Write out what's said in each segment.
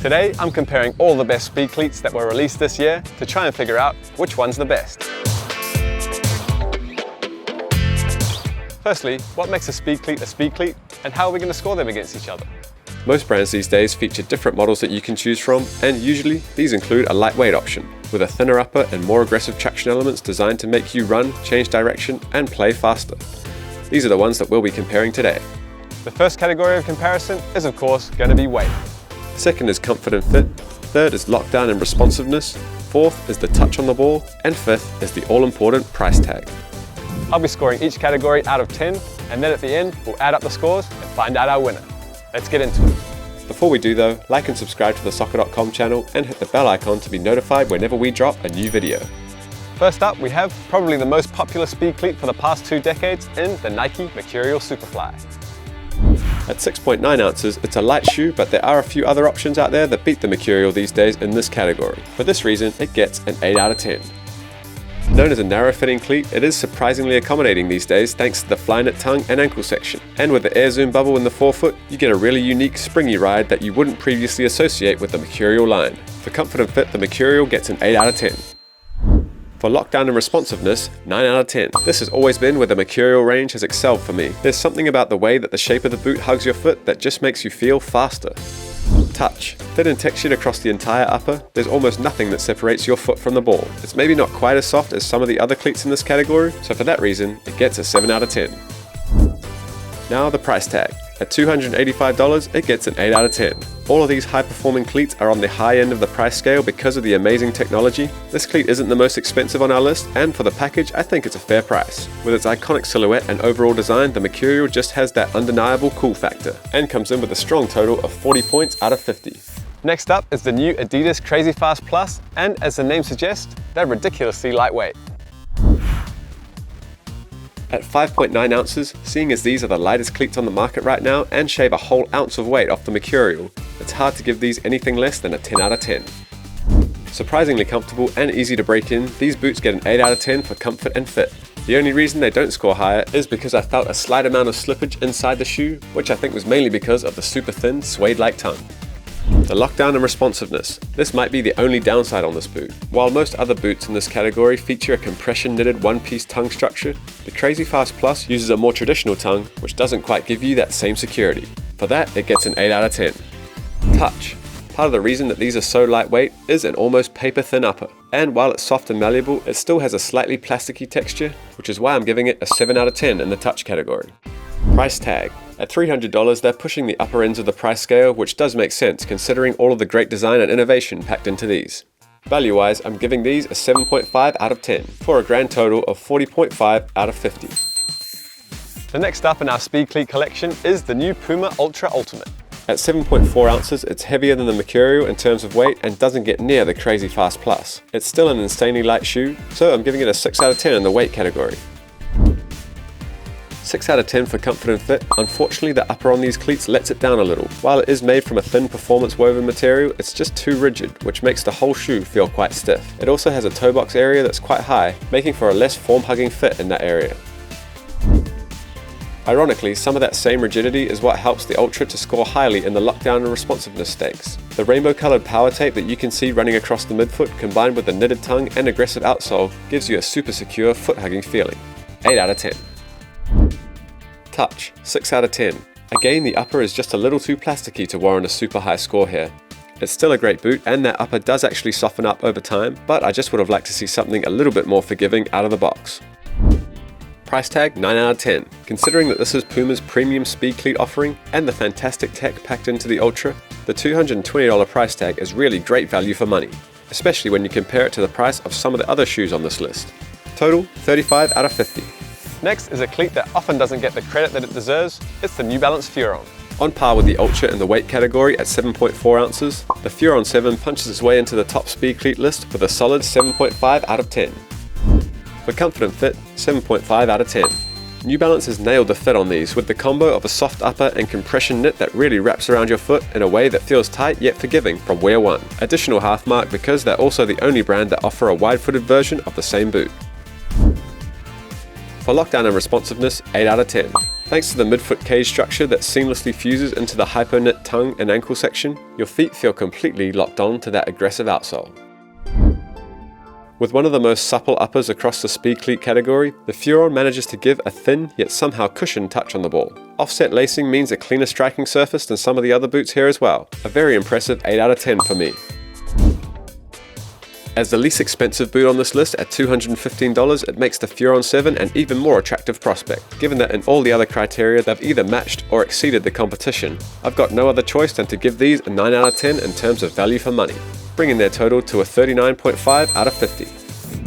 Today, I'm comparing all the best speed cleats that were released this year to try and figure out which one's the best. Firstly, what makes a speed cleat and how are we going to score them against each other? Most brands these days feature different models that you can choose from, and usually these include a lightweight option, with a thinner upper and more aggressive traction elements designed to make you run, change direction, and play faster. These are the ones that we'll be comparing today. The first category of comparison is of course going to be weight. Second is comfort and fit, third is lockdown and responsiveness, fourth is the touch on the ball, and fifth is the all-important price tag. I'll be scoring each category out of 10, and then at the end we'll add up the scores and find out our winner. Let's get into it. Before we do though, like and subscribe to the SOCCER.COM channel and hit the bell icon to be notified whenever we drop a new video. First up, we have probably the most popular speed cleat for the past 2 decades in the Nike Mercurial Superfly. At 6.9 ounces, it's a light shoe, but there are a few other options out there that beat the Mercurial these days in this category. For this reason, it gets an 8 out of 10. Known as a narrow-fitting cleat, it is surprisingly accommodating these days thanks to the Flyknit tongue and ankle section. And with the air zoom bubble in the forefoot, you get a really unique springy ride that you wouldn't previously associate with the Mercurial line. For comfort and fit, the Mercurial gets an 8 out of 10. For lockdown and responsiveness, 9 out of 10. This has always been where the Mercurial range has excelled for me. There's something about the way that the shape of the boot hugs your foot that just makes you feel faster. Touch. Thin and textured across the entire upper, there's almost nothing that separates your foot from the ball. It's maybe not quite as soft as some of the other cleats in this category, so for that reason, it gets a 7 out of 10. Now the price tag. At $285, it gets an 8 out of 10. All of these high-performing cleats are on the high end of the price scale because of the amazing technology. This cleat isn't the most expensive on our list, and for the package, I think it's a fair price. With its iconic silhouette and overall design, the Mercurial just has that undeniable cool factor, and comes in with a strong total of 40 points out of 50. Next up is the new Adidas Crazyfast Plus, and as the name suggests, they're ridiculously lightweight. At 5.9 ounces, seeing as these are the lightest cleats on the market right now and shave a whole ounce of weight off the Mercurial, it's hard to give these anything less than a 10 out of 10. Surprisingly comfortable and easy to break in, these boots get an 8 out of 10 for comfort and fit. The only reason they don't score higher is because I felt a slight amount of slippage inside the shoe, which I think was mainly because of the super thin suede-like tongue. The lockdown and responsiveness. This might be the only downside on this boot. While most other boots in this category feature a compression knitted one-piece tongue structure, the Crazyfast Plus uses a more traditional tongue, which doesn't quite give you that same security. For that, it gets an 8 out of 10. Touch. Part of the reason that these are so lightweight is an almost paper-thin upper. And while it's soft and malleable, it still has a slightly plasticky texture, which is why I'm giving it a 7 out of 10 in the touch category. Price tag. At $300, they're pushing the upper ends of the price scale, which does make sense considering all of the great design and innovation packed into these. Value-wise, I'm giving these a 7.5 out of 10, for a grand total of 40.5 out of 50. The next up in our speed cleat collection is the new PUMA Ultra Ultimate. At 7.4 ounces, it's heavier than the Mercurial in terms of weight and doesn't get near the Crazyfast Plus. It's still an insanely light shoe, so I'm giving it a 6 out of 10 in the weight category. 6 out of 10 for comfort and fit. Unfortunately, the upper on these cleats lets it down a little. While it is made from a thin performance woven material, it's just too rigid, which makes the whole shoe feel quite stiff. It also has a toe box area that's quite high, making for a less form-hugging fit in that area. Ironically, some of that same rigidity is what helps the Ultra to score highly in the lockdown and responsiveness stakes. The rainbow-colored power tape that you can see running across the midfoot combined with the knitted tongue and aggressive outsole gives you a super secure foot-hugging feeling. 8 out of 10. Touch, 6 out of 10. Again, the upper is just a little too plasticky to warrant a super high score here. It's still a great boot, and that upper does actually soften up over time, but I just would have liked to see something a little bit more forgiving out of the box. Price tag, 9 out of 10. Considering that this is Puma's premium speed cleat offering, and the fantastic tech packed into the Ultra, the $220 price tag is really great value for money, especially when you compare it to the price of some of the other shoes on this list. Total, 35 out of 50. Next is a cleat that often doesn't get the credit that it deserves. It's the new Balance Furon. On par with the Ultra in the weight category at 7.4 ounces, the Furon 7 punches its way into the top speed cleat list with a solid 7.5 out of 10. For comfort and fit, 7.5 out of 10. New Balance has nailed the fit on these with the combo of a soft upper and compression knit that really wraps around your foot in a way that feels tight yet forgiving from wear one. Additional half mark because they're also the only brand that offer a wide-footed version of the same boot. For lockdown and responsiveness, 8 out of 10. Thanks to the midfoot cage structure that seamlessly fuses into the hyper-knit tongue and ankle section, your feet feel completely locked on to that aggressive outsole. With one of the most supple uppers across the Speed Cleat category, the Furon manages to give a thin yet somehow cushioned touch on the ball. Offset lacing means a cleaner striking surface than some of the other boots here as well. A very impressive 8 out of 10 for me. As the least expensive boot on this list at $215, it makes the Furon 7 an even more attractive prospect, given that in all the other criteria they've either matched or exceeded the competition. I've got no other choice than to give these a 9 out of 10 in terms of value for money, bringing their total to a 39.5 out of 50.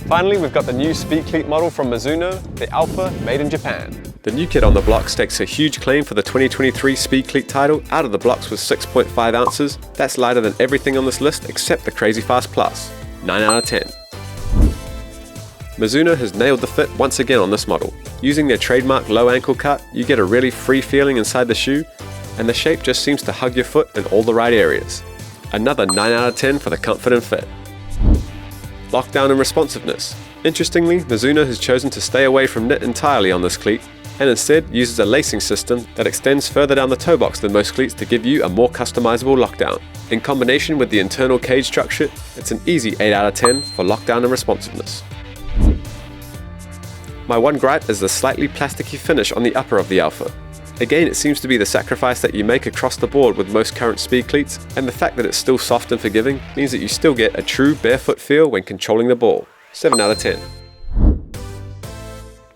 Finally, we've got the new Speed Cleat model from Mizuno, the Alpha, made in Japan. The new kid on the block stakes a huge claim for the 2023 Speed Cleat title out of the blocks with 6.5 ounces. That's lighter than everything on this list except the Crazyfast Plus. 9 out of 10. Mizuno has nailed the fit once again on this model. Using their trademark low ankle cut, you get a really free feeling inside the shoe, and the shape just seems to hug your foot in all the right areas. Another 9 out of 10 for the comfort and fit. Lockdown and responsiveness. Interestingly, Mizuno has chosen to stay away from knit entirely on this cleat, and instead uses a lacing system that extends further down the toe box than most cleats to give you a more customizable lockdown. In combination with the internal cage structure, it's an easy 8 out of 10 for lockdown and responsiveness. My one gripe is the slightly plasticky finish on the upper of the Alpha. Again, it seems to be the sacrifice that you make across the board with most current Speed cleats, and the fact that it's still soft and forgiving means that you still get a true barefoot feel when controlling the ball. 7 out of 10.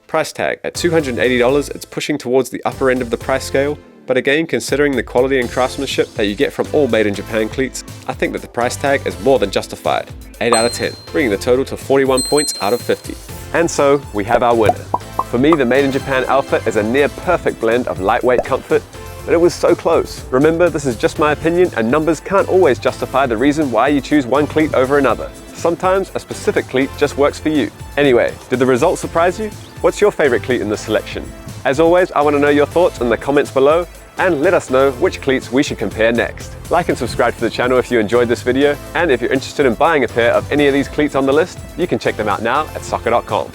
Price tag. At $280, it's pushing towards the upper end of the price scale, but again, considering the quality and craftsmanship that you get from all made in Japan cleats, I think that the price tag is more than justified. 8 out of 10, bringing the total to 41 points out of 50. And so, we have our winner. For me, the Made in Japan Alpha is a near perfect blend of lightweight comfort, but it was so close. Remember, this is just my opinion, and numbers can't always justify the reason why you choose one cleat over another. Sometimes a specific cleat just works for you. Anyway, did the results surprise you? What's your favorite cleat in this selection? As always, I want to know your thoughts in the comments below, and let us know which cleats we should compare next. Like and subscribe to the channel if you enjoyed this video, and if you're interested in buying a pair of any of these cleats on the list, you can check them out now at SOCCER.COM.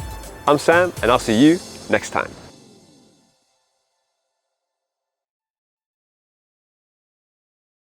I'm Sam, and I'll see you next time.